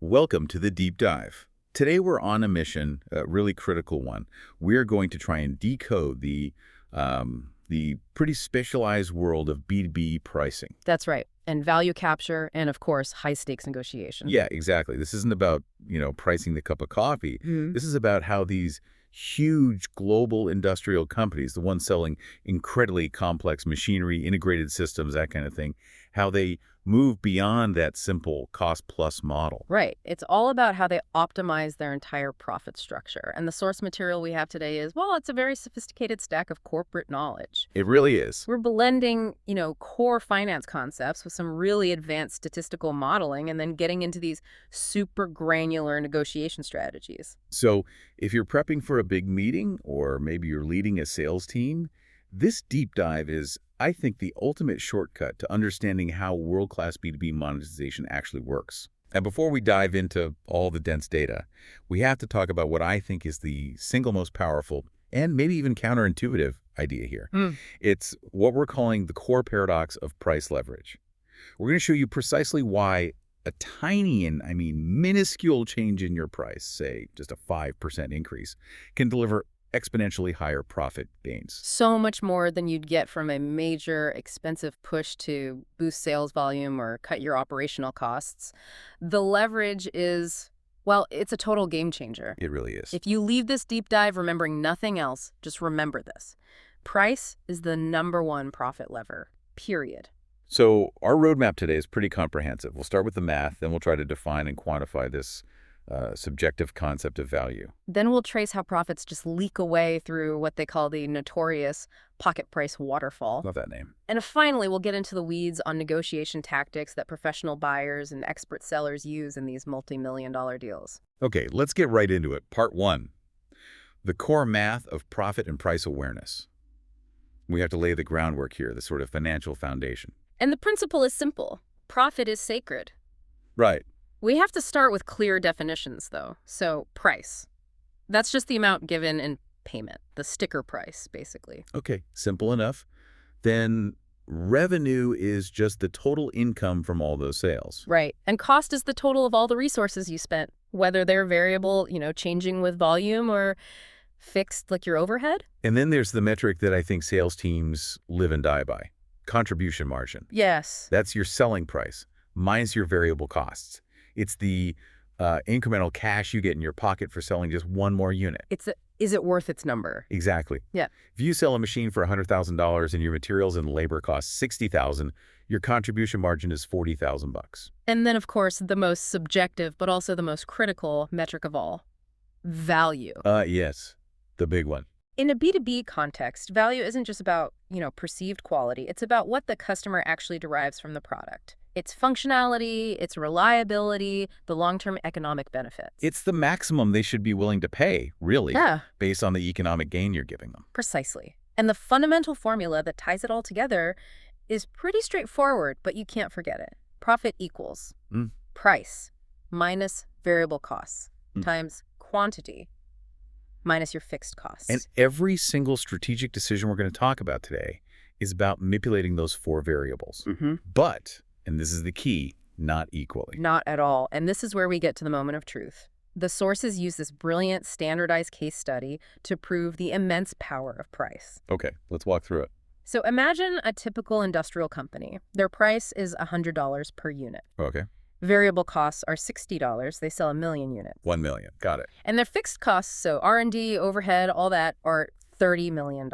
Welcome to the Deep Dive. Today we're on a mission, a really critical one. We're going to try and decode the pretty specialized world of B2B pricing. That's right. And value capture and, of course, high-stakes negotiation. Yeah, exactly. This isn't about, pricing the cup of coffee. This is about how these huge global industrial companies, the ones selling incredibly complex machinery, integrated systems, that kind of thing, how they move beyond that simple cost-plus model. Right. It's all about how they optimize their entire profit structure. And the source material we have today is, well, it's a very sophisticated stack of corporate knowledge. It really is. We're blending, core finance concepts with some really advanced statistical modeling and then getting into these super granular negotiation strategies. So if you're prepping for a big meeting or maybe you're leading a sales team, this deep dive is, I think, the ultimate shortcut to understanding how world-class B2B monetization actually works. And before we dive into all the dense data, we have to talk about what I think is the single most powerful and maybe even counterintuitive idea here. It's what we're calling the core paradox of price leverage. We're going to show you precisely why a tiny and, minuscule change in your price, say just a 5% increase, can deliver exponentially higher profit gains. So much more than you'd get from a major expensive push to boost sales volume or cut your operational costs. The leverage is, well, it's a total game changer. It really is. If you leave this deep dive remembering nothing else, just remember this. Price is the #1 profit lever, period. So our roadmap today is pretty comprehensive. We'll start with the math, then we'll try to define and quantify this subjective concept of value. Then we'll trace how profits just leak away through what they call the notorious pocket price waterfall. Love that name. And finally, we'll get into the weeds on negotiation tactics that professional buyers and expert sellers use in these multi-million-dollar deals. Okay, let's get right into it. Part 1, the core math of profit and price awareness. We have to lay the groundwork here, the sort of financial foundation. And the principle is simple. Profit is sacred. Right. We have to start with clear definitions, though. So, price. That's just the amount given in payment, the sticker price, basically. Okay, simple enough. Then revenue is just the total income from all those sales. Right. And cost is the total of all the resources you spent, whether they're variable, changing with volume, or fixed like your overhead. And then there's the metric that I think sales teams live and die by, contribution margin. Yes. That's your selling price minus your variable costs. It's the incremental cash you get in your pocket for selling just one more unit. Is it worth its number? Exactly. Yeah. If you sell a machine for $100,000 and your materials and labor cost $60,000, your contribution margin is $40,000. And then, of course, the most subjective, but also the most critical metric of all, value. Yes, the big one. In a B2B context, value isn't just about, perceived quality. It's about what the customer actually derives from the product. Its functionality, its reliability, the long-term economic benefits. It's the maximum they should be willing to pay, really, Yeah. based on the economic gain you're giving them. Precisely. And the fundamental formula that ties it all together is pretty straightforward, but you can't forget it. Profit equals price minus variable costs times quantity minus your fixed costs. And every single strategic decision we're going to talk about today is about manipulating those 4 variables. But, and this is the key, not equally. Not at all. And this is where we get to the moment of truth. The sources use this brilliant standardized case study to prove the immense power of price. Okay, let's walk through it. So imagine a typical industrial company. Their price is $100 per unit. Okay. Variable costs are $60. They sell 1 million units. 1 million. Got it. And their fixed costs, so R&D, overhead, all that, are $30 million.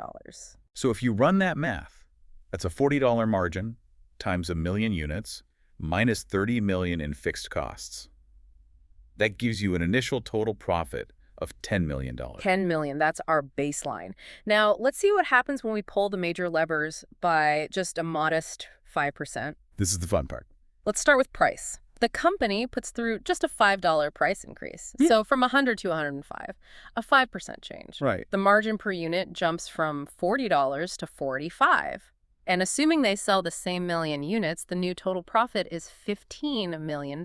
So if you run that math, that's a $40 margin times 1 million units minus 30 million in fixed costs. That gives you an initial total profit of $10 million. 10 million, that's our baseline. Now, let's see what happens when we pull the major levers by just a modest 5%. This is the fun part. Let's start with price. The company puts through just a $5 price increase. So from 100 to 105, a 5% change. Right. The margin per unit jumps from $40 to $45. And assuming they sell the same 1 million units, the new total profit is $15 million.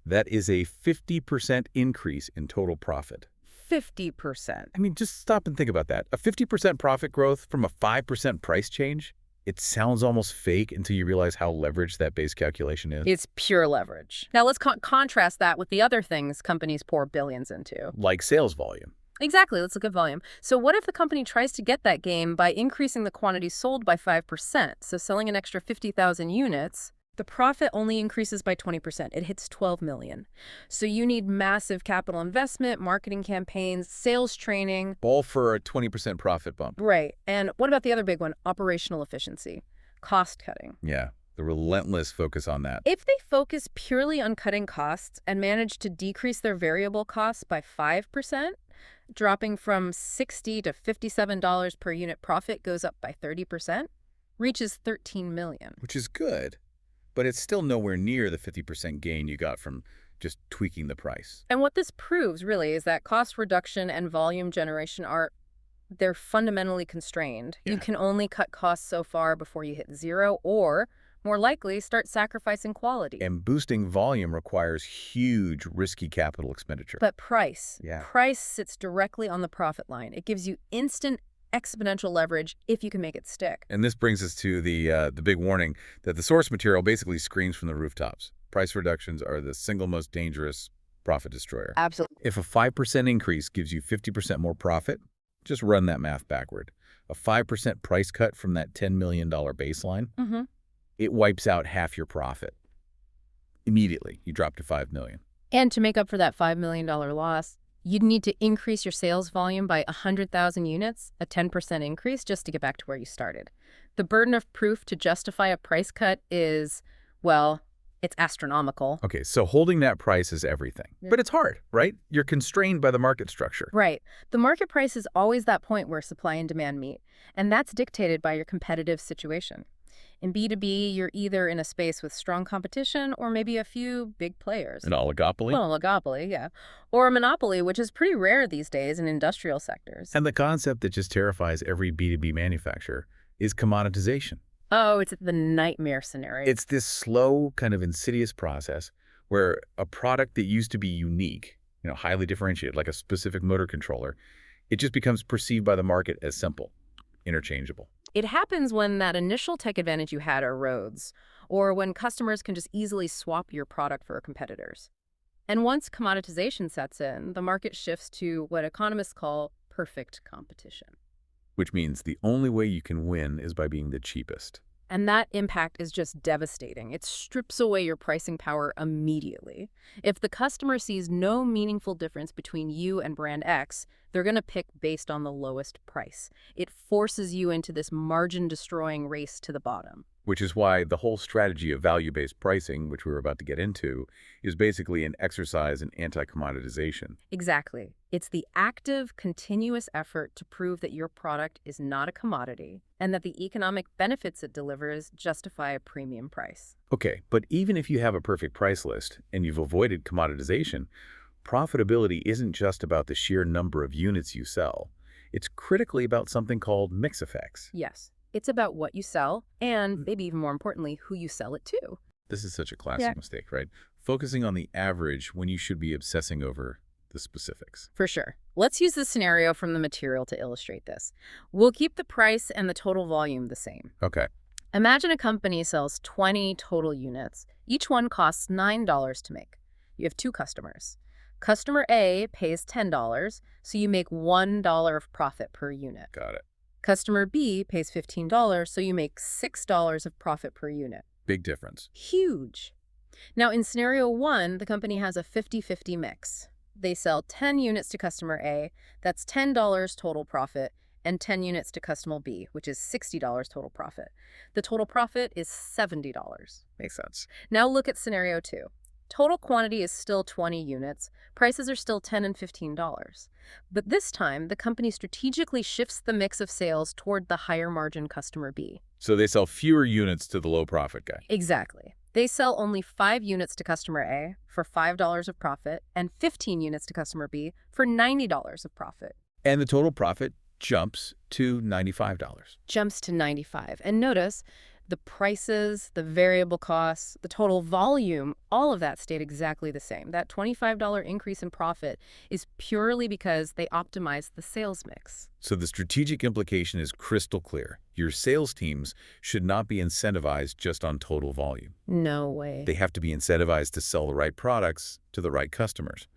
That is a 50% increase in total profit. 50%. Just stop and think about that. A 50% profit growth from a 5% price change? It sounds almost fake until you realize how leveraged that base calculation is. It's pure leverage. Now let's contrast that with the other things companies pour billions into. Like sales volume. Exactly. Let's look at volume. So what if the company tries to get that gain by increasing the quantity sold by 5%? So selling an extra 50,000 units, the profit only increases by 20%. It hits 12 million. So you need massive capital investment, marketing campaigns, sales training. All for a 20% profit bump. Right. And what about the other big one? Operational efficiency, cost cutting. Yeah, the relentless focus on that. If they focus purely on cutting costs and manage to decrease their variable costs by 5%, dropping from $60 to $57 per unit, profit goes up by 30%, reaches 13 million. Which is good, but it's still nowhere near the 50% gain you got from just tweaking the price. And what this proves, really, is that cost reduction and volume generation they're fundamentally constrained. Yeah. You can only cut costs so far before you hit zero, or, more likely, start sacrificing quality. And boosting volume requires huge, risky capital expenditure. But price. Yeah. Price sits directly on the profit line. It gives you instant exponential leverage if you can make it stick. And this brings us to the big warning that the source material basically screams from the rooftops. Price reductions are the single most dangerous profit destroyer. Absolutely. If a 5% increase gives you 50% more profit, just run that math backward. A 5% price cut from that $10 million baseline, it wipes out half your profit. Immediately, you drop to $5 million. And to make up for that $5 million loss, you'd need to increase your sales volume by 100,000 units, a 10% increase, just to get back to where you started. The burden of proof to justify a price cut is, well, it's astronomical. Okay, so holding that price is everything. Yeah. But it's hard, right? You're constrained by the market structure. Right. The market price is always that point where supply and demand meet, and that's dictated by your competitive situation. In B2B, you're either in a space with strong competition or maybe a few big players. An oligopoly? Well, an oligopoly, yeah. Or a monopoly, which is pretty rare these days in industrial sectors. And the concept that just terrifies every B2B manufacturer is commoditization. Oh, it's the nightmare scenario. It's this slow, kind of insidious process where a product that used to be unique, highly differentiated, like a specific motor controller, it just becomes perceived by the market as simple, interchangeable. It happens when that initial tech advantage you had erodes, or when customers can just easily swap your product for competitors. And once commoditization sets in, the market shifts to what economists call perfect competition. Which means the only way you can win is by being the cheapest. And that impact is just devastating. It strips away your pricing power immediately. If the customer sees no meaningful difference between you and brand X, they're going to pick based on the lowest price. It forces you into this margin-destroying race to the bottom. Which is why the whole strategy of value-based pricing, which we're about to get into, is basically an exercise in anti-commoditization. Exactly. It's the active, continuous effort to prove that your product is not a commodity and that the economic benefits it delivers justify a premium price. Okay, but even if you have a perfect price list and you've avoided commoditization, profitability isn't just about the sheer number of units you sell. It's critically about something called mix effects. Yes. It's about what you sell and, maybe even more importantly, who you sell it to. This is such a classic mistake, right? Focusing on the average when you should be obsessing over the specifics. For sure. Let's use this scenario from the material to illustrate this. We'll keep the price and the total volume the same. Okay. Imagine a company sells 20 total units. Each one costs $9 to make. You have two customers. Customer A pays $10, so you make $1 of profit per unit. Got it. Customer B pays $15, so you make $6 of profit per unit. Big difference. Huge. Now, in scenario 1, the company has a 50-50 mix. They sell 10 units to customer A, that's $10 total profit, and 10 units to customer B, which is $60 total profit. The total profit is $70. Makes sense. Now look at scenario 2. Total quantity is still 20 units. Prices are still $10 and $15. But this time, the company strategically shifts the mix of sales toward the higher margin customer B. So they sell fewer units to the low profit guy. Exactly. They sell only 5 units to customer A for $5 of profit and 15 units to customer B for $90 of profit. And the total profit jumps to $95. Jumps to $95. And notice, The prices, the variable costs, the total volume, all of that stayed exactly the same. That $25 increase in profit is purely because they optimized the sales mix. So the strategic implication is crystal clear. Your sales teams should not be incentivized just on total volume. No way. They have to be incentivized to sell the right products to the right customers,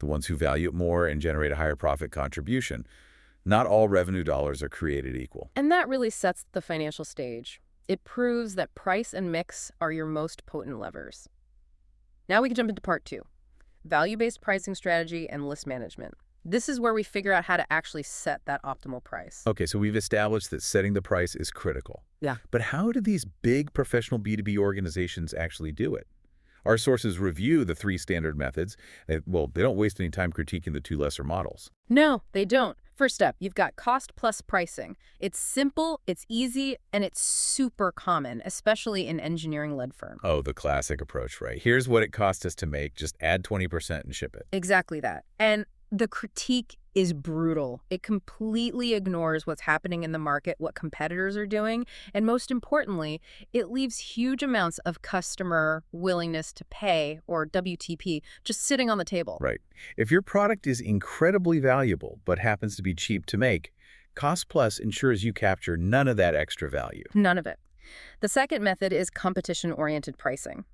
the ones who value it more and generate a higher profit contribution. Not all revenue dollars are created equal. And that really sets the financial stage. It proves that price and mix are your most potent levers. Now we can jump into part 2, value-based pricing strategy and list management. This is where we figure out how to actually set that optimal price. Okay, so we've established that setting the price is critical. Yeah. But how do these big professional B2B organizations actually do it? Our sources review the 3 standard methods. They don't waste any time critiquing the 2 lesser models. No, they don't. First up, you've got cost plus pricing. It's simple, it's easy, and it's super common, especially in engineering-led firms. Oh, the classic approach, right? Here's what it costs us to make. Just add 20% and ship it. Exactly that. And the critique is brutal. It completely ignores what's happening in the market, what competitors are doing, and most importantly, it leaves huge amounts of customer willingness to pay, or WTP, just sitting on the table. Right. If your product is incredibly valuable but happens to be cheap to make, Cost Plus ensures you capture none of that extra value. None of it. The second method is competition-oriented pricing.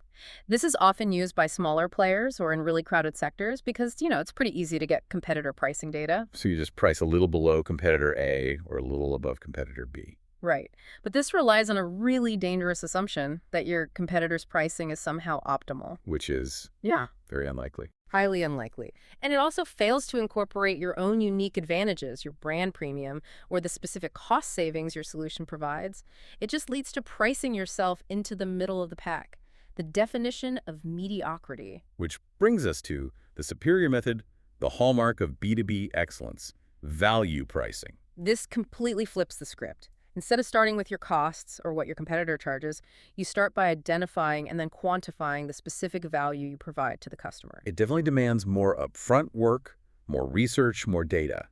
This is often used by smaller players or in really crowded sectors because, it's pretty easy to get competitor pricing data. So you just price a little below competitor A or a little above competitor B. Right. But this relies on a really dangerous assumption that your competitor's pricing is somehow optimal. Which is very unlikely. Highly unlikely. And it also fails to incorporate your own unique advantages, your brand premium, or the specific cost savings your solution provides. It just leads to pricing yourself into the middle of the pack. The definition of mediocrity. Which brings us to the superior method, the hallmark of B2B excellence, value pricing. This completely flips the script. Instead of starting with your costs or what your competitor charges, you start by identifying and then quantifying the specific value you provide to the customer. It definitely demands more upfront work, more research, more data.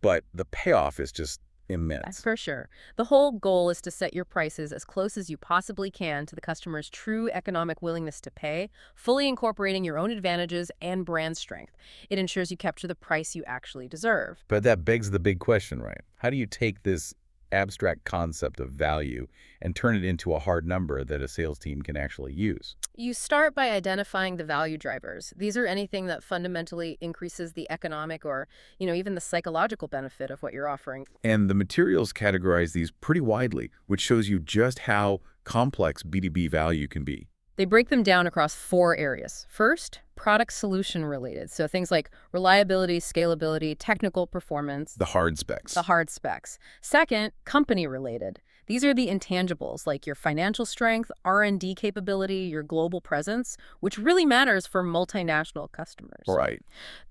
But the payoff is just immense. That's for sure. The whole goal is to set your prices as close as you possibly can to the customer's true economic willingness to pay, fully incorporating your own advantages and brand strength. It ensures you capture the price you actually deserve. But that begs the big question, right? How do you take this abstract concept of value and turn it into a hard number that a sales team can actually use? You start by identifying the value drivers. These are anything that fundamentally increases the economic or, even the psychological benefit of what you're offering. And the materials categorize these pretty widely, which shows you just how complex B2B value can be. They break them down across 4 areas. First, product solution related. So things like reliability, scalability, technical performance. The hard specs. The hard specs. Second, company related. These are the intangibles like your financial strength, R&D capability, your global presence, which really matters for multinational customers. Right.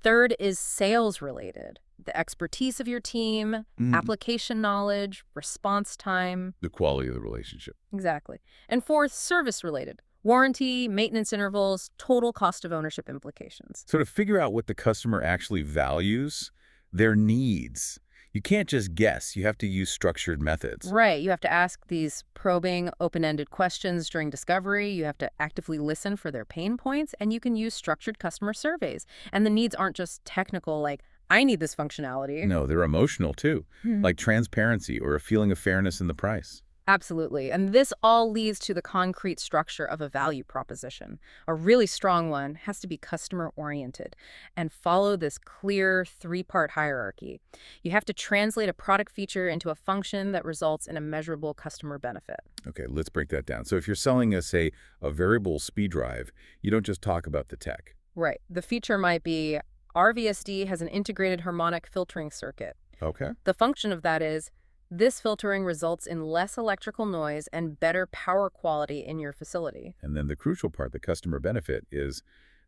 Third is sales related. The expertise of your team, application knowledge, response time. The quality of the relationship. Exactly. And fourth, service related. Warranty, maintenance intervals, total cost of ownership implications. So to figure out what the customer actually values, their needs, you can't just guess. You have to use structured methods. Right. You have to ask these probing, open-ended questions during discovery. You have to actively listen for their pain points, and you can use structured customer surveys. And the needs aren't just technical, like, I need this functionality. No, they're emotional too, like transparency or a feeling of fairness in the price. Absolutely. And this all leads to the concrete structure of a value proposition. A really strong one has to be customer-oriented and follow this clear 3-part hierarchy. You have to translate a product feature into a function that results in a measurable customer benefit. Okay, let's break that down. So if you're selling, say, a variable speed drive, you don't just talk about the tech. Right. The feature might be our VSD has an integrated harmonic filtering circuit. Okay. The function of that is this filtering results in less electrical noise and better power quality in your facility. And then the crucial part, the customer benefit, is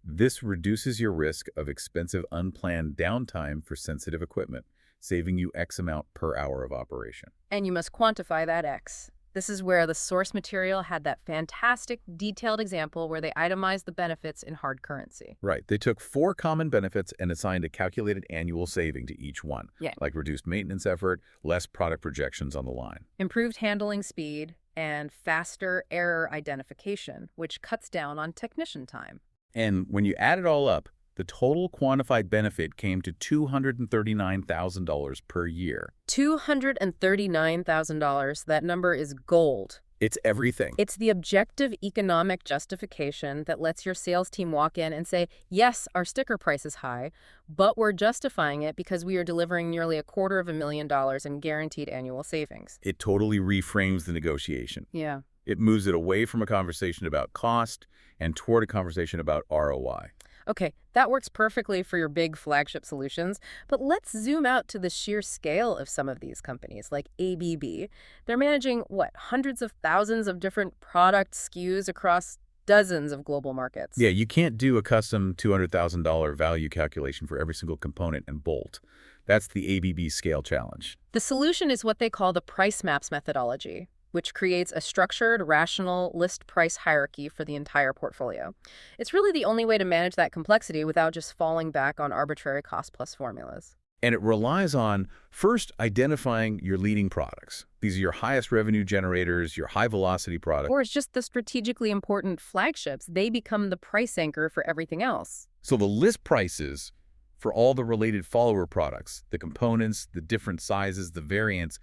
this reduces your risk of expensive unplanned downtime for sensitive equipment, saving you X amount per hour of operation. And you must quantify that X. This is where the source material had that fantastic, detailed example where they itemized the benefits in hard currency. Right. They took 4 common benefits and assigned a calculated annual saving to each one, Yeah. like reduced maintenance effort, less product projections on the line. Improved handling speed, and faster error identification, which cuts down on technician time. And when you add it all up, the total quantified benefit came to $239,000 per year. $239,000, that number is gold. It's everything. It's the objective economic justification that lets your sales team walk in and say, yes, our sticker price is high, but we're justifying it because we are delivering nearly $250,000 in guaranteed annual savings. It totally reframes the negotiation. Yeah. It moves it away from a conversation about cost and toward a conversation about ROI. Okay, that works perfectly for your big flagship solutions, but let's zoom out to the sheer scale of some of these companies, like ABB. They're managing, what, hundreds of thousands of different product SKUs across dozens of global markets. Yeah, you can't do a custom $200,000 value calculation for every single component and bolt. That's the ABB scale challenge. The solution is what they call the price maps methodology, which creates a structured, rational list price hierarchy for the entire portfolio. It's really the only way to manage that complexity without just falling back on arbitrary cost-plus formulas. And it relies on, first, identifying your leading products. These are your highest revenue generators, your high-velocity products. Or it's just the strategically important flagships. They become the price anchor for everything else. So the list prices for all the related follower products, the components, the different sizes, the variants,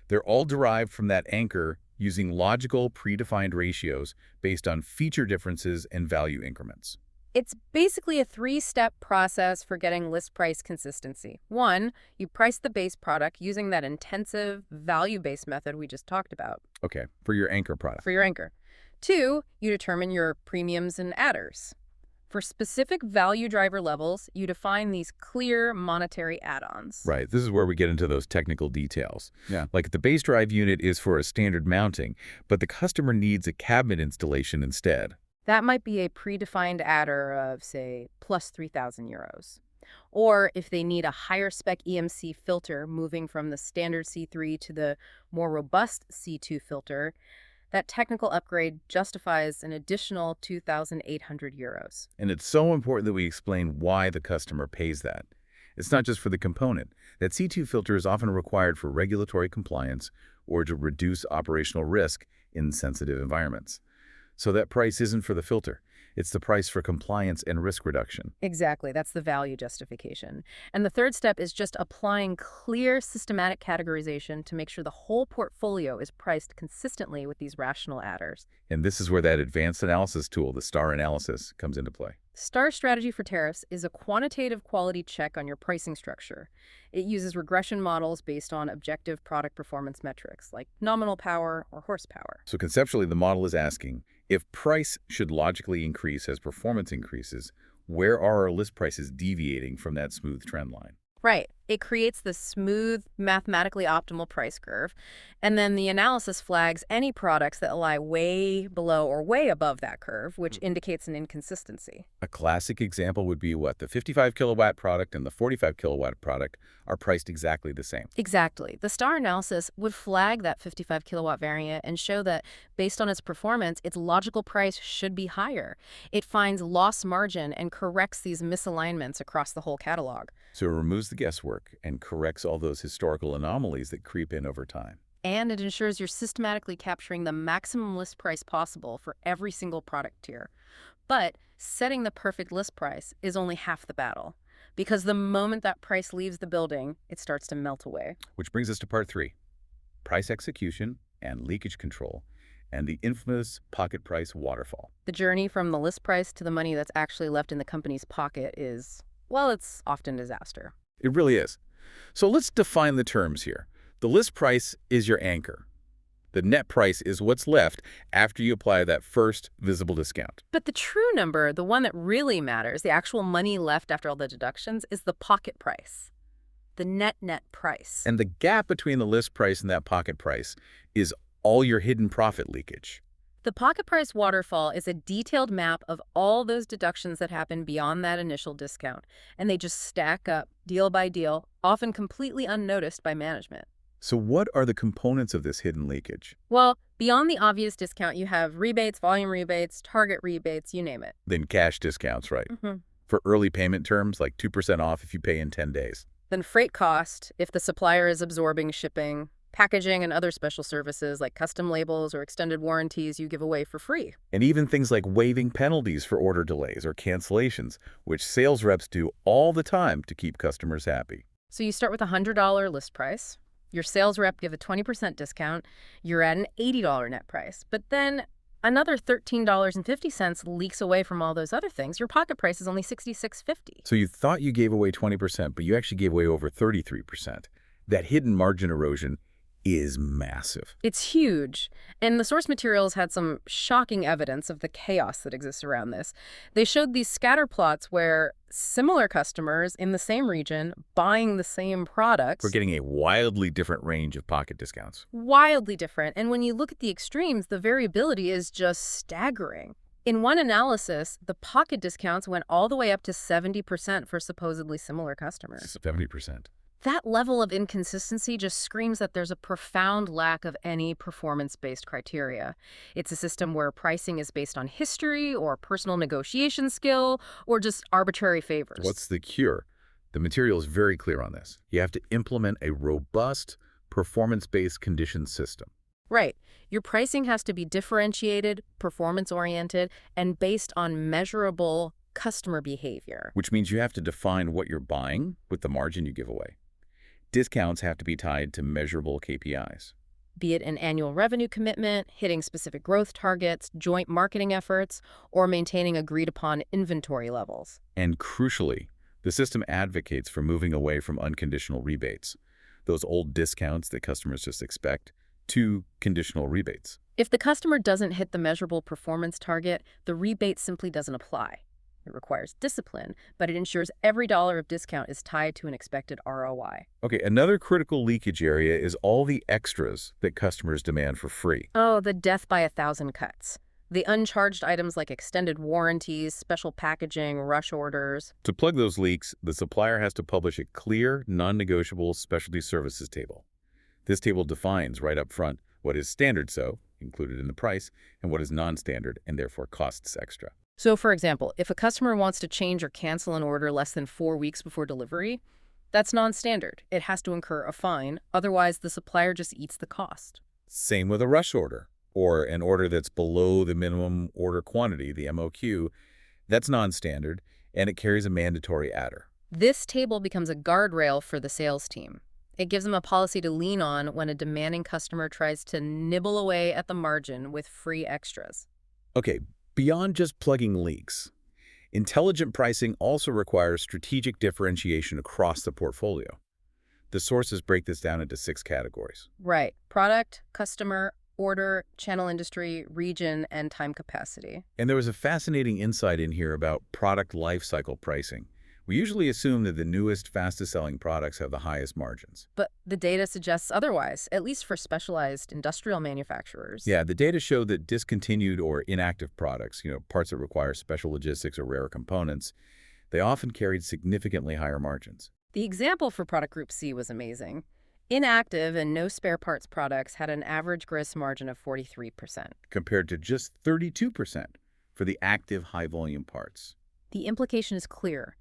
they're all derived from that anchor using logical, predefined ratios based on feature differences and value increments. It's basically a three-step process for getting list price consistency. One, you price the base product using that intensive, value-based method we just talked about. Okay, for your anchor product. For your anchor. Two, you determine your premiums and adders. For specific value driver levels, you define these clear monetary add-ons. Right. This is where we get into those technical details. Yeah. Like the base drive unit is for a standard mounting, but the customer needs a cabinet installation instead. That might be a predefined adder of, say, plus 3,000 euros. Or if they need a higher spec EMC filter moving from the standard C3 to the more robust C2 filter, that technical upgrade justifies an additional 2,800 euros. And it's so important that we explain why the customer pays that. It's not just for the component. That C2 filter is often required for regulatory compliance or to reduce operational risk in sensitive environments. So that price isn't for the filter. It's the price for compliance and risk reduction. Exactly. That's the value justification. And the third step is just applying clear systematic categorization to make sure the whole portfolio is priced consistently with these rational adders. And this is where that advanced analysis tool, the STAR analysis, comes into play. STAR strategy for tariffs is a quantitative quality check on your pricing structure. It uses regression models based on objective product performance metrics like nominal power or horsepower. So conceptually, the model is asking, if price should logically increase as performance increases, where are our list prices deviating from that smooth trend line? Right. It creates the smooth, mathematically optimal price curve, and then the analysis flags any products that lie way below or way above that curve, which indicates an inconsistency. A classic example would be what? The 55 kilowatt product and the 45 kilowatt product are priced exactly the same. Exactly. The STAR analysis would flag that 55 kilowatt variant and show that, based on its performance, its logical price should be higher. It finds loss margin and corrects these misalignments across the whole catalog. So it removes the guesswork and corrects all those historical anomalies that creep in over time. And it ensures you're systematically capturing the maximum list price possible for every single product tier. But setting the perfect list price is only half the battle, because the moment that price leaves the building, it starts to melt away. Which brings us to part 3, price execution and leakage control, and the infamous pocket price waterfall. The journey from the list price to the money that's actually left in the company's pocket is, well, it's often disaster. It really is. So let's define the terms here. The list price is your anchor. The net price is what's left after you apply that first visible discount. But the true number, the one that really matters, the actual money left after all the deductions, is the pocket price, the net price. And the gap between the list price and that pocket price is all your hidden profit leakage. The pocket price waterfall is a detailed map of all those deductions that happen beyond that initial discount, and they just stack up deal by deal, often completely unnoticed by management. So what are the components of this hidden leakage? Well, beyond the obvious discount, you have rebates, volume rebates, target rebates, you name it. Then cash discounts, right? Mm-hmm. For early payment terms, like 2% off if you pay in 10 days. Then freight cost, if the supplier is absorbing shipping, Packaging and other special services like custom labels or extended warranties you give away for free. And even things like waiving penalties for order delays or cancellations, which sales reps do all the time to keep customers happy. So you start with a $100 list price. Your sales rep give a 20% discount. You're at an $80 net price. But then another $13.50 leaks away from all those other things. Your pocket price is only $66.50. So you thought you gave away 20%, but you actually gave away over 33%. That hidden margin erosion is massive. It's huge. And the source materials had some shocking evidence of the chaos that exists around this. They showed these scatter plots where similar customers in the same region buying the same products. We're getting a wildly different range of pocket discounts. Wildly different. And when you look at the extremes, the variability is just staggering. In one analysis, the pocket discounts went all the way up to 70% for supposedly similar customers. 70%. That level of inconsistency just screams that there's a profound lack of any performance-based criteria. It's a system where pricing is based on history or personal negotiation skill or just arbitrary favors. What's the cure? The material is very clear on this. You have to implement a robust, performance-based condition system. Right. Your pricing has to be differentiated, performance-oriented, and based on measurable customer behavior. Which means you have to define what you're buying with the margin you give away. Discounts have to be tied to measurable KPIs. Be it an annual revenue commitment, hitting specific growth targets, joint marketing efforts, or maintaining agreed-upon inventory levels. And crucially, the system advocates for moving away from unconditional rebates, those old discounts that customers just expect, to conditional rebates. If the customer doesn't hit the measurable performance target, the rebate simply doesn't apply. It requires discipline, but it ensures every dollar of discount is tied to an expected ROI. Okay, another critical leakage area is all the extras that customers demand for free. Oh, the death by 1,000 cuts. The uncharged items like extended warranties, special packaging, rush orders. To plug those leaks, the supplier has to publish a clear, non-negotiable specialty services table. This table defines right up front what is standard, so included in the price, and what is non-standard and therefore costs extra. So, for example, if a customer wants to change or cancel an order less than 4 weeks before delivery, that's non-standard. It has to incur a fine. Otherwise, the supplier just eats the cost. Same with a rush order, or an order that's below the minimum order quantity, the MOQ. That's non-standard, and it carries a mandatory adder. This table becomes a guardrail for the sales team. It gives them a policy to lean on when a demanding customer tries to nibble away at the margin with free extras. Okay, beyond just plugging leaks, intelligent pricing also requires strategic differentiation across the portfolio. The sources break this down into 6 categories. Right. Product, customer, order, channel industry, region, and time capacity. And there was a fascinating insight in here about product lifecycle pricing. We usually assume that the newest, fastest-selling products have the highest margins. But the data suggests otherwise, at least for specialized industrial manufacturers. Yeah, the data show that discontinued or inactive products, parts that require special logistics or rare components, they often carried significantly higher margins. The example for product group C was amazing. Inactive and no spare parts products had an average gross margin of 43%. Compared to just 32% for the active high-volume parts. The implication is clear.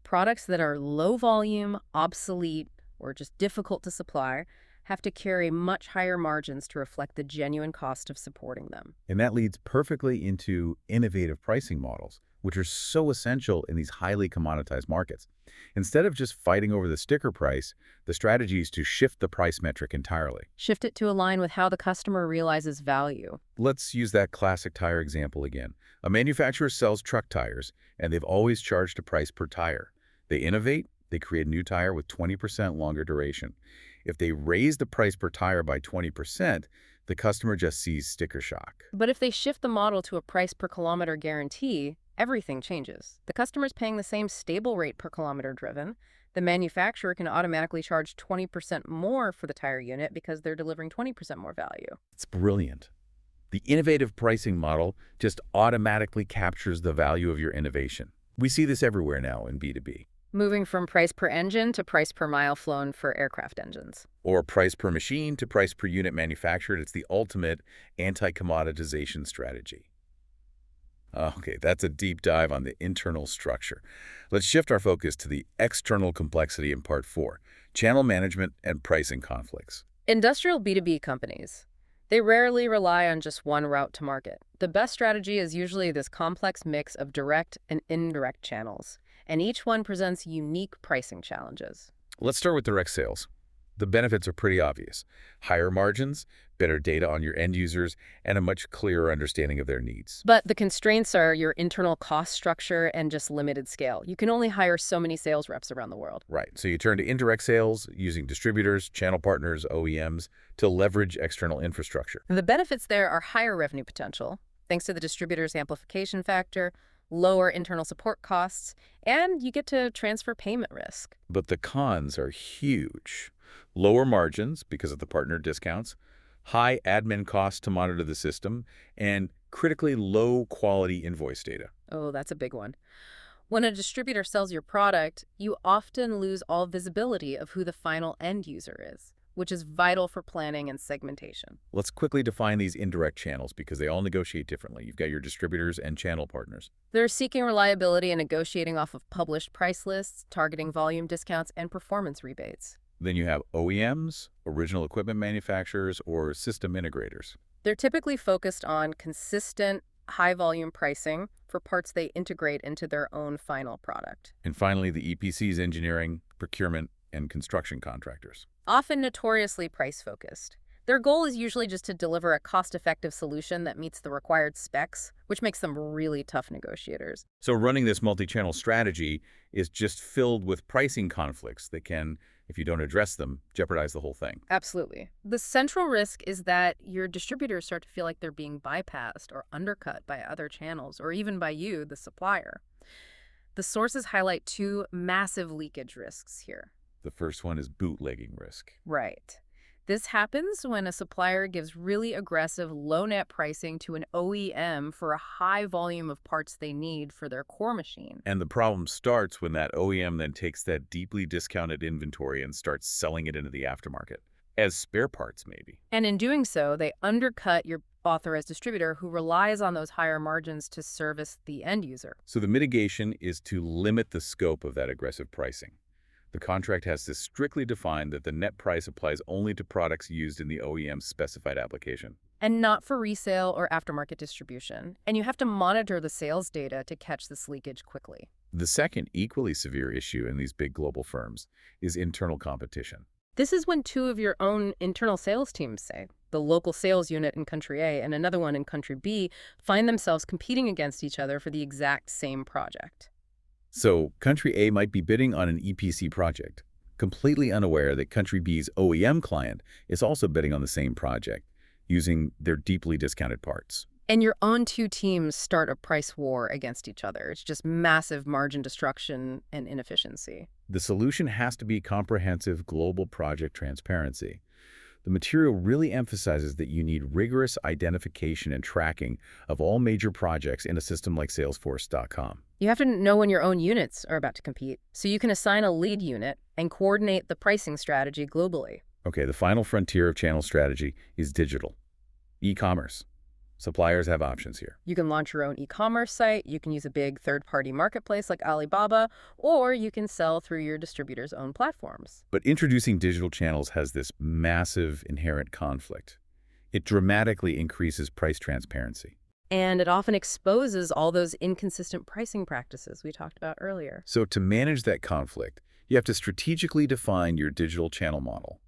Products that are low volume, obsolete, or just difficult to supply have to carry much higher margins to reflect the genuine cost of supporting them. And that leads perfectly into innovative pricing models, which are so essential in these highly commoditized markets. Instead of just fighting over the sticker price, the strategy is to shift the price metric entirely. Shift it to align with how the customer realizes value. Let's use that classic tire example again. A manufacturer sells truck tires, and they've always charged a price per tire. They innovate, they create a new tire with 20% longer duration. If they raise the price per tire by 20%, the customer just sees sticker shock. But if they shift the model to a price per kilometer guarantee, everything changes. The customer's paying the same stable rate per kilometer driven. The manufacturer can automatically charge 20% more for the tire unit because they're delivering 20% more value. It's brilliant. The innovative pricing model just automatically captures the value of your innovation. We see this everywhere now in B2B. Moving from price per engine to price per mile flown for aircraft engines. Or price per machine to price per unit manufactured. It's the ultimate anti-commoditization strategy. Okay, that's a deep dive on the internal structure. Let's shift our focus to the external complexity in Part 4, channel management and pricing conflicts. Industrial B2B companies, they rarely rely on just one route to market. The best strategy is usually this complex mix of direct and indirect channels, and each one presents unique pricing challenges. Let's start with direct sales. The benefits are pretty obvious. Higher margins, better data on your end users, and a much clearer understanding of their needs. But the constraints are your internal cost structure and just limited scale. You can only hire so many sales reps around the world. Right, so you turn to indirect sales using distributors, channel partners, OEMs to leverage external infrastructure. The benefits there are higher revenue potential, thanks to the distributor's amplification factor, lower internal support costs, and you get to transfer payment risk. But the cons are huge. Lower margins because of the partner discounts, high admin costs to monitor the system, and critically low quality invoice data. Oh, that's a big one. When a distributor sells your product, you often lose all visibility of who the final end user is, which is vital for planning and segmentation. Let's quickly define these indirect channels because they all negotiate differently. You've got your distributors and channel partners. They're seeking reliability and negotiating off of published price lists, targeting volume discounts, and performance rebates. Then you have OEMs, original equipment manufacturers, or system integrators. They're typically focused on consistent, high-volume pricing for parts they integrate into their own final product. And finally, the EPCs, engineering, procurement, and construction contractors. Often notoriously price-focused. Their goal is usually just to deliver a cost-effective solution that meets the required specs, which makes them really tough negotiators. So running this multi-channel strategy is just filled with pricing conflicts that can, if you don't address them, jeopardize the whole thing. Absolutely. The central risk is that your distributors start to feel like they're being bypassed or undercut by other channels, or even by you, the supplier. The sources highlight two massive leakage risks here. The first one is bootlegging risk. Right. This happens when a supplier gives really aggressive low net pricing to an OEM for a high volume of parts they need for their core machine. And the problem starts when that OEM then takes that deeply discounted inventory and starts selling it into the aftermarket, as spare parts maybe. And in doing so, they undercut your authorized distributor who relies on those higher margins to service the end user. So the mitigation is to limit the scope of that aggressive pricing. The contract has to strictly define that the net price applies only to products used in the OEM's specified application. And not for resale or aftermarket distribution. And you have to monitor the sales data to catch this leakage quickly. The second equally severe issue in these big global firms is internal competition. This is when two of your own internal sales teams, say, the local sales unit in country A and another one in country B, find themselves competing against each other for the exact same project. So country A might be bidding on an EPC project, completely unaware that country B's OEM client is also bidding on the same project, using their deeply discounted parts. And your own two teams start a price war against each other. It's just massive margin destruction and inefficiency. The solution has to be comprehensive global project transparency. The material really emphasizes that you need rigorous identification and tracking of all major projects in a system like Salesforce.com. You have to know when your own units are about to compete, so you can assign a lead unit and coordinate the pricing strategy globally. Okay, the final frontier of channel strategy is digital. E-commerce. Suppliers have options here. You can launch your own e-commerce site, you can use a big third-party marketplace like Alibaba, or you can sell through your distributor's own platforms. But introducing digital channels has this massive inherent conflict. It dramatically increases price transparency. And it often exposes all those inconsistent pricing practices we talked about earlier. So to manage that conflict, you have to strategically define your digital channel model.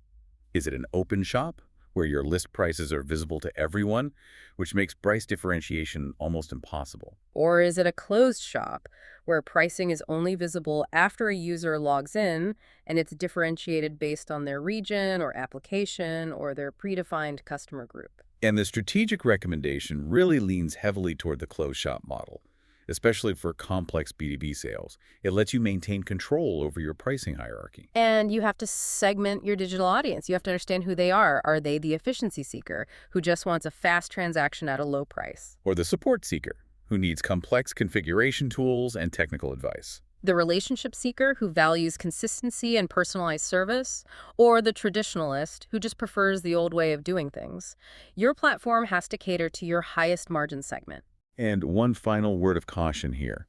Is it an open shop, where your list prices are visible to everyone, which makes price differentiation almost impossible? Or is it a closed shop, where pricing is only visible after a user logs in, and it's differentiated based on their region or application or their predefined customer group? And the strategic recommendation really leans heavily toward the closed shop model, especially for complex B2B sales. It lets you maintain control over your pricing hierarchy. And you have to segment your digital audience. You have to understand who they are. Are they the efficiency seeker who just wants a fast transaction at a low price? Or the support seeker, who needs complex configuration tools and technical advice? The relationship seeker who values consistency and personalized service? Or the traditionalist who just prefers the old way of doing things? Your platform has to cater to your highest margin segment. And one final word of caution here.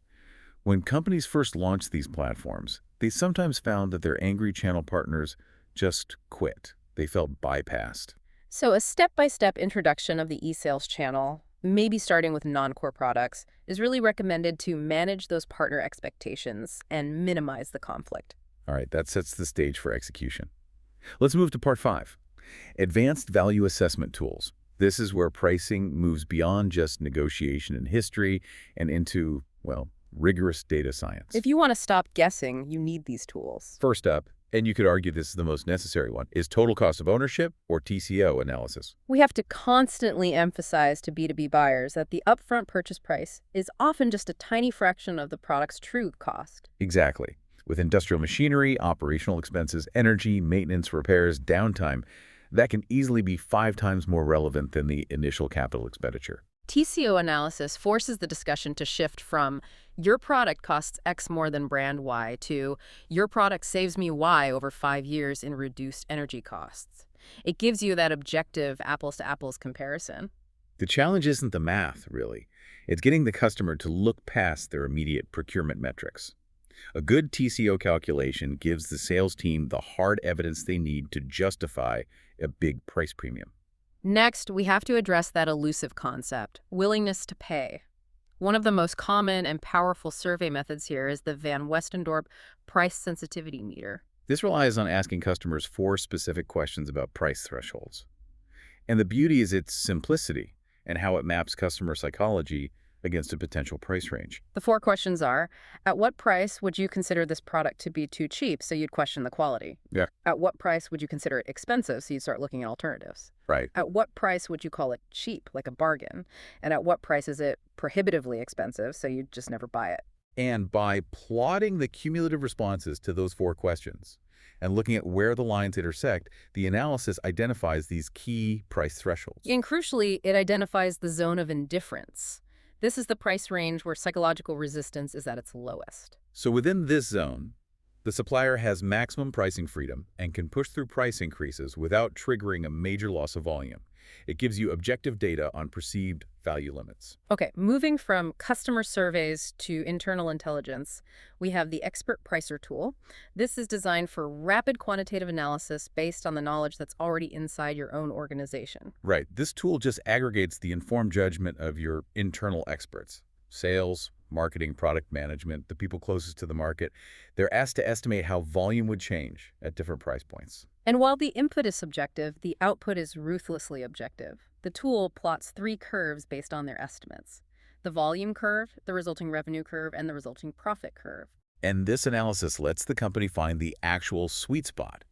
When companies first launched these platforms, they sometimes found that their angry channel partners just quit. They felt bypassed. So a step-by-step introduction of the e-sales channel, maybe starting with non-core products, is really recommended to manage those partner expectations and minimize the conflict. All right, that sets the stage for execution. Let's move to part 5. Advanced value assessment tools. This is where pricing moves beyond just negotiation and history and into, well, rigorous data science. If you want to stop guessing, you need these tools. First up, and you could argue this is the most necessary one, is total cost of ownership or TCO analysis. We have to constantly emphasize to B2B buyers that the upfront purchase price is often just a tiny fraction of the product's true cost. Exactly. With industrial machinery, operational expenses, energy, maintenance, repairs, downtime, that can easily be 5 times more relevant than the initial capital expenditure. TCO analysis forces the discussion to shift from your product costs X more than brand Y to your product saves me Y over 5 years in reduced energy costs. It gives you that objective apples-to-apples comparison. The challenge isn't the math, really. It's getting the customer to look past their immediate procurement metrics. A good TCO calculation gives the sales team the hard evidence they need to justify a big price premium. Next, we have to address that elusive concept, willingness to pay. One of the most common and powerful survey methods here is the Van Westendorp price sensitivity meter. This relies on asking customers 4 specific questions about price thresholds. And the beauty is its simplicity and how it maps customer psychology against a potential price range. The 4 questions are, at what price would you consider this product to be too cheap, so you'd question the quality? Yeah. At what price would you consider it expensive, so you'd start looking at alternatives? Right. At what price would you call it cheap, like a bargain? And at what price is it prohibitively expensive, so you'd just never buy it? And by plotting the cumulative responses to those 4 questions and looking at where the lines intersect, the analysis identifies these key price thresholds. And crucially, it identifies the zone of indifference. This is the price range where psychological resistance is at its lowest. So within this zone, the supplier has maximum pricing freedom and can push through price increases without triggering a major loss of volume. It gives you objective data on perceived value limits. Okay, moving from customer surveys to internal intelligence, we have the Expert Pricer tool. This is designed for rapid quantitative analysis based on the knowledge that's already inside your own organization. Right. This tool just aggregates the informed judgment of your internal experts. Sales, marketing, product management, the people closest to the market. They're asked to estimate how volume would change at different price points. And while the input is subjective, the output is ruthlessly objective. The tool plots 3 curves based on their estimates: the volume curve, the resulting revenue curve, and the resulting profit curve. And this analysis lets the company find the actual sweet spot.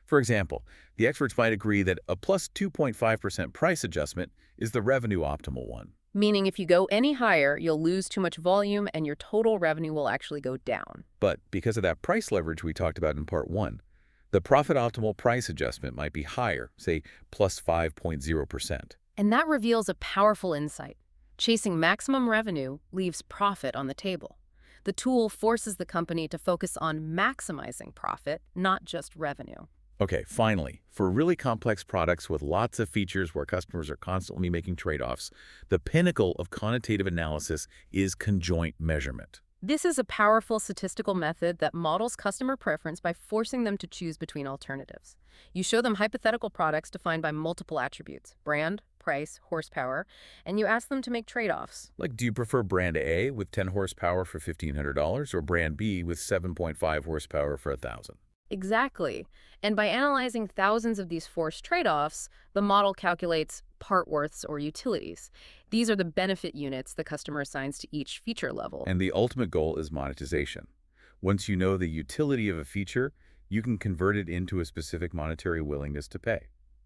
For example, the experts might agree that a plus 2.5% price adjustment is the revenue optimal one. Meaning if you go any higher, you'll lose too much volume and your total revenue will actually go down. But because of that price leverage we talked about in part 1, the profit optimal price adjustment might be higher, say plus 5.0%. And that reveals a powerful insight. Chasing maximum revenue leaves profit on the table. The tool forces the company to focus on maximizing profit, not just revenue. Okay, finally, for really complex products with lots of features where customers are constantly making trade-offs, the pinnacle of quantitative analysis is conjoint measurement. This is a powerful statistical method that models customer preference by forcing them to choose between alternatives. You show them hypothetical products defined by multiple attributes: brand, price, horsepower, and you ask them to make trade-offs. Like, do you prefer brand A with 10 horsepower for $1,500 or brand B with 7.5 horsepower for $1,000? Exactly. And by analyzing thousands of these forced trade-offs, the model calculates part worths or utilities. These are the benefit units the customer assigns to each feature level. And the ultimate goal is monetization. Once you know the utility of a feature, you can convert it into a specific monetary willingness to pay.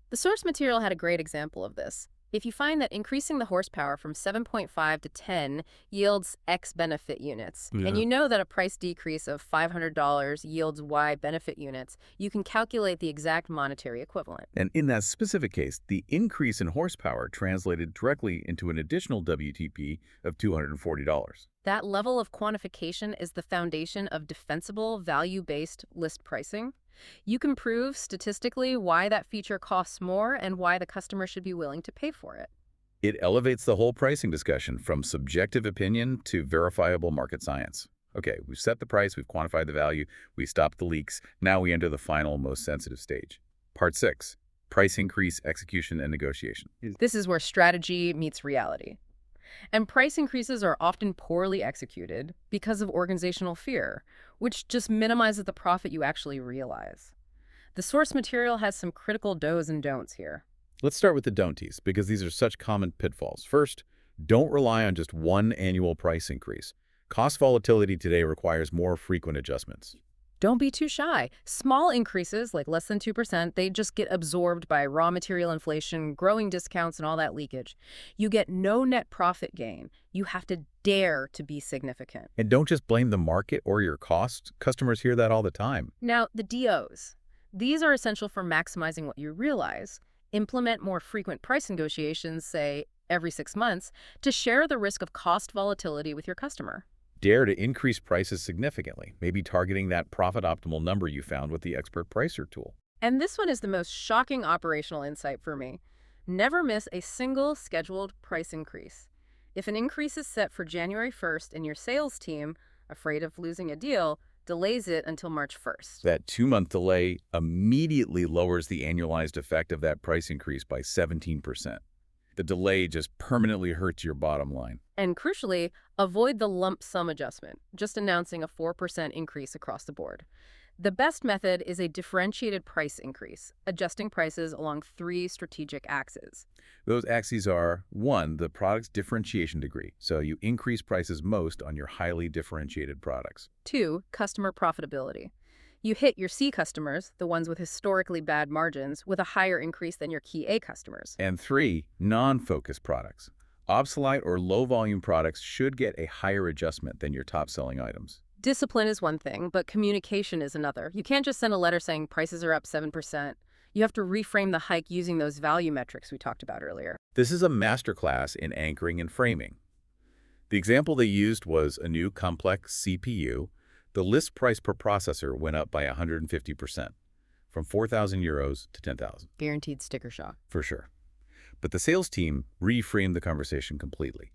The source material had a great example of this. If you find that increasing the horsepower from 7.5 to 10 yields X benefit units, and you know that a price decrease of $500 yields Y benefit units, you can calculate the exact monetary equivalent. And in that specific case, the increase in horsepower translated directly into an additional WTP of $240. That level of quantification is the foundation of defensible, value-based list pricing. You can prove statistically why that feature costs more and why the customer should be willing to pay for it. It elevates the whole pricing discussion from subjective opinion to verifiable market science. Okay, we've set the price, we've quantified the value, we stopped the leaks. Now we enter the final, most sensitive stage. Part 6, Price increase, execution, and negotiation. This is where strategy meets reality. And price increases are often poorly executed because of organizational fear, which just minimizes the profit you actually realize. The source material has some critical do's and don'ts here. Let's start with the don'ties, because these are such common pitfalls. First, don't rely on just one annual price increase. Cost volatility today requires more frequent adjustments. Don't be too shy. Small increases, like less than 2%, they just get absorbed by raw material inflation, growing discounts, and all that leakage. You get no net profit gain. You have to dare to be significant. And don't just blame the market or your costs. Customers hear that all the time. Now, the DOs. These are essential for maximizing what you realize. Implement more frequent price negotiations, say every 6 months, to share the risk of cost volatility with your customer. Dare to increase prices significantly, maybe targeting that profit optimal number you found with the expert pricer tool. And this one is the most shocking operational insight for me. Never miss a single scheduled price increase. If an increase is set for January 1st and your sales team, afraid of losing a deal, delays it until March 1st. That 2-month delay immediately lowers the annualized effect of that price increase by 17%. The delay just permanently hurts your bottom line. And crucially, avoid the lump sum adjustment, just announcing a 4% increase across the board. The best method is a differentiated price increase, adjusting prices along 3 strategic axes. Those axes are, 1, the product's differentiation degree, so you increase prices most on your highly differentiated products. 2, customer profitability. You hit your C customers, the ones with historically bad margins, with a higher increase than your key A customers. And 3, non-focused products. Obsolete or low-volume products should get a higher adjustment than your top-selling items. Discipline is one thing, but communication is another. You can't just send a letter saying prices are up 7%. You have to reframe the hike using those value metrics we talked about earlier. This is a masterclass in anchoring and framing. The example they used was a new complex CPU. The list price per processor went up by 150%, from 4,000 euros to 10,000. Guaranteed sticker shock. For sure. But the sales team reframed the conversation completely.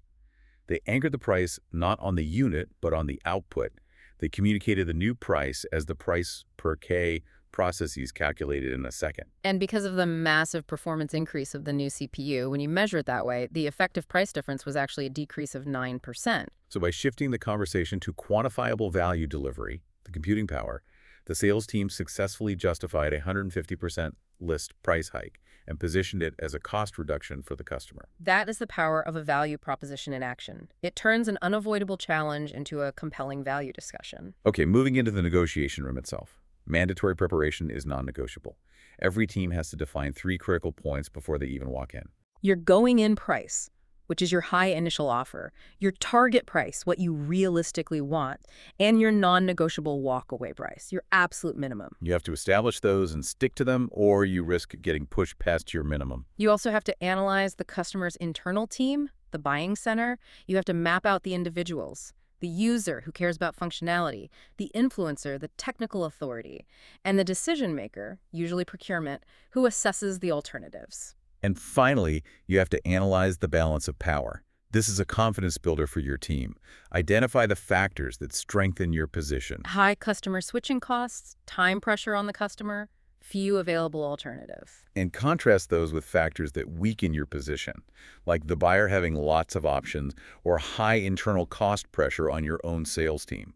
They anchored the price not on the unit, but on the output. They communicated the new price as the price per K processes calculated in a second. And because of the massive performance increase of the new CPU, when you measure it that way, the effective price difference was actually a decrease of 9%. So by shifting the conversation to quantifiable value delivery, the computing power, the sales team successfully justified a 150% list price hike and positioned it as a cost reduction for the customer. That is the power of a value proposition in action. It turns an unavoidable challenge into a compelling value discussion. Okay, moving into the negotiation room itself. Mandatory preparation is non-negotiable. Every team has to define 3 critical points before they even walk in. Your going-in price, which is your high initial offer, your target price, what you realistically want, and your non-negotiable walk-away price, your absolute minimum. You have to establish those and stick to them, or you risk getting pushed past your minimum. You also have to analyze the customer's internal team, the buying center. You have to map out the individuals, the user who cares about functionality, the influencer, the technical authority, and the decision maker, usually procurement, who assesses the alternatives. And finally, you have to analyze the balance of power. This is a confidence builder for your team. Identify the factors that strengthen your position. High customer switching costs, time pressure on the customer, few available alternatives. And contrast those with factors that weaken your position, like the buyer having lots of options or high internal cost pressure on your own sales team.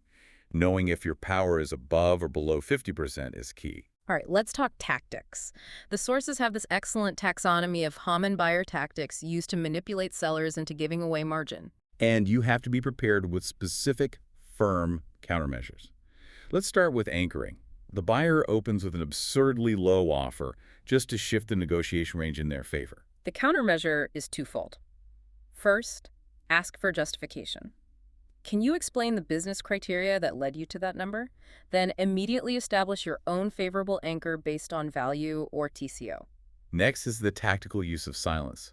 Knowing if your power is above or below 50% is key. All right, let's talk tactics. The sources have this excellent taxonomy of Haman buyer tactics used to manipulate sellers into giving away margin. And you have to be prepared with specific, firm countermeasures. Let's start with anchoring. The buyer opens with an absurdly low offer just to shift the negotiation range in their favor. The countermeasure is twofold. First, ask for justification. Can you explain the business criteria that led you to that number? Then immediately establish your own favorable anchor based on value or TCO. Next is the tactical use of silence.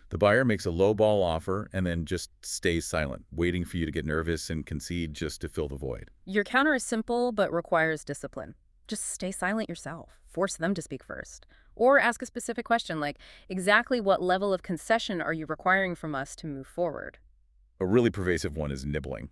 The buyer makes a low-ball offer and then just stays silent, waiting for you to get nervous and concede just to fill the void. Your counter is simple but requires discipline. Just stay silent yourself. Force them to speak first. Or ask a specific question like, exactly what level of concession are you requiring from us to move forward? A really pervasive one is nibbling.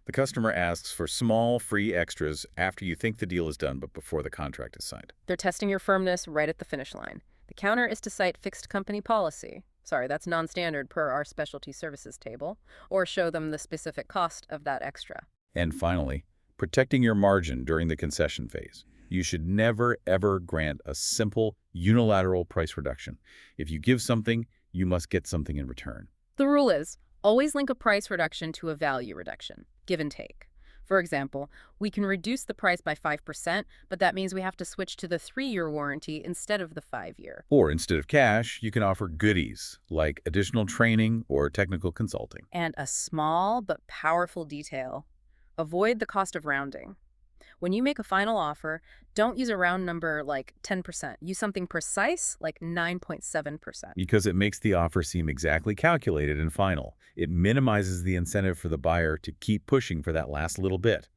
The customer asks for small, free extras after you think the deal is done but before the contract is signed. They're testing your firmness right at the finish line. The counter is to cite fixed company policy. Sorry, that's non-standard per our specialty services table, or show them the specific cost of that extra. And finally, protecting your margin during the concession phase. You should never, ever grant a simple, unilateral price reduction. If you give something, you must get something in return. The rule is, always link a price reduction to a value reduction, give and take. For example, we can reduce the price by 5%, but that means we have to switch to the 3-year warranty instead of the 5-year. Or instead of cash, you can offer goodies like additional training or technical consulting. And a small but powerful detail: avoid the cost of rounding. When you make a final offer, don't use a round number like 10%. Use something precise like 9.7%. Because it makes the offer seem exactly calculated and final. It minimizes the incentive for the buyer to keep pushing for that last little bit.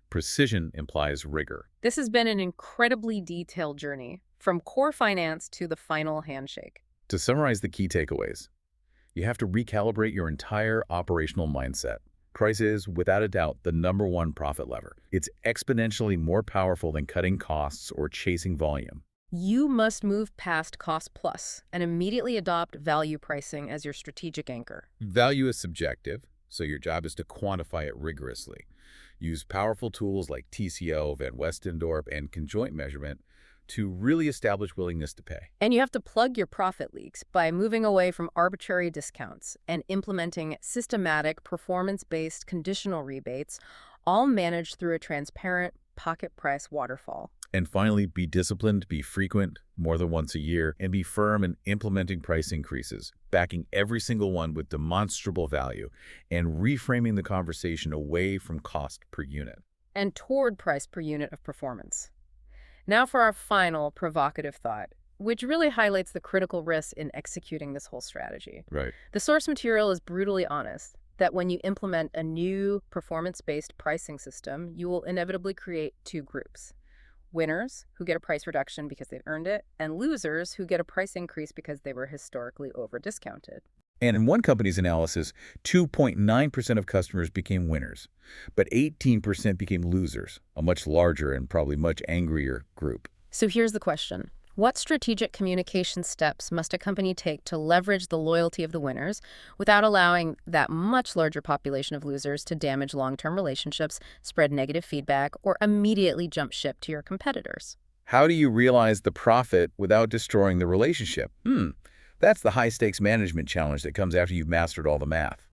Precision implies rigor. This has been an incredibly detailed journey, from core finance to the final handshake. To summarize the key takeaways, you have to recalibrate your entire operational mindset. Price is, without a doubt, the #1 profit lever. It's exponentially more powerful than cutting costs or chasing volume. You must move past cost plus and immediately adopt value pricing as your strategic anchor. Value is subjective, so your job is to quantify it rigorously. Use powerful tools like TCO, Van Westendorp, and conjoint measurement to really establish willingness to pay. And you have to plug your profit leaks by moving away from arbitrary discounts and implementing systematic, performance-based conditional rebates, all managed through a transparent pocket price waterfall. And finally, be disciplined, be frequent, more than once a year, and be firm in implementing price increases, backing every single one with demonstrable value, and reframing the conversation away from cost per unit. And toward price per unit of performance. Now for our final provocative thought, which really highlights the critical risks in executing this whole strategy. Right. The source material is brutally honest that when you implement a new performance-based pricing system, you will inevitably create 2 groups: winners, who get a price reduction because they've earned it, and losers, who get a price increase because they were historically over-discounted. And in one company's analysis, 2.9% of customers became winners, but 18% became losers, a much larger and probably much angrier group. So here's the question. What strategic communication steps must a company take to leverage the loyalty of the winners without allowing that much larger population of losers to damage long-term relationships, spread negative feedback, or immediately jump ship to your competitors? How do you realize the profit without destroying the relationship? That's the high-stakes management challenge that comes after you've mastered all the math.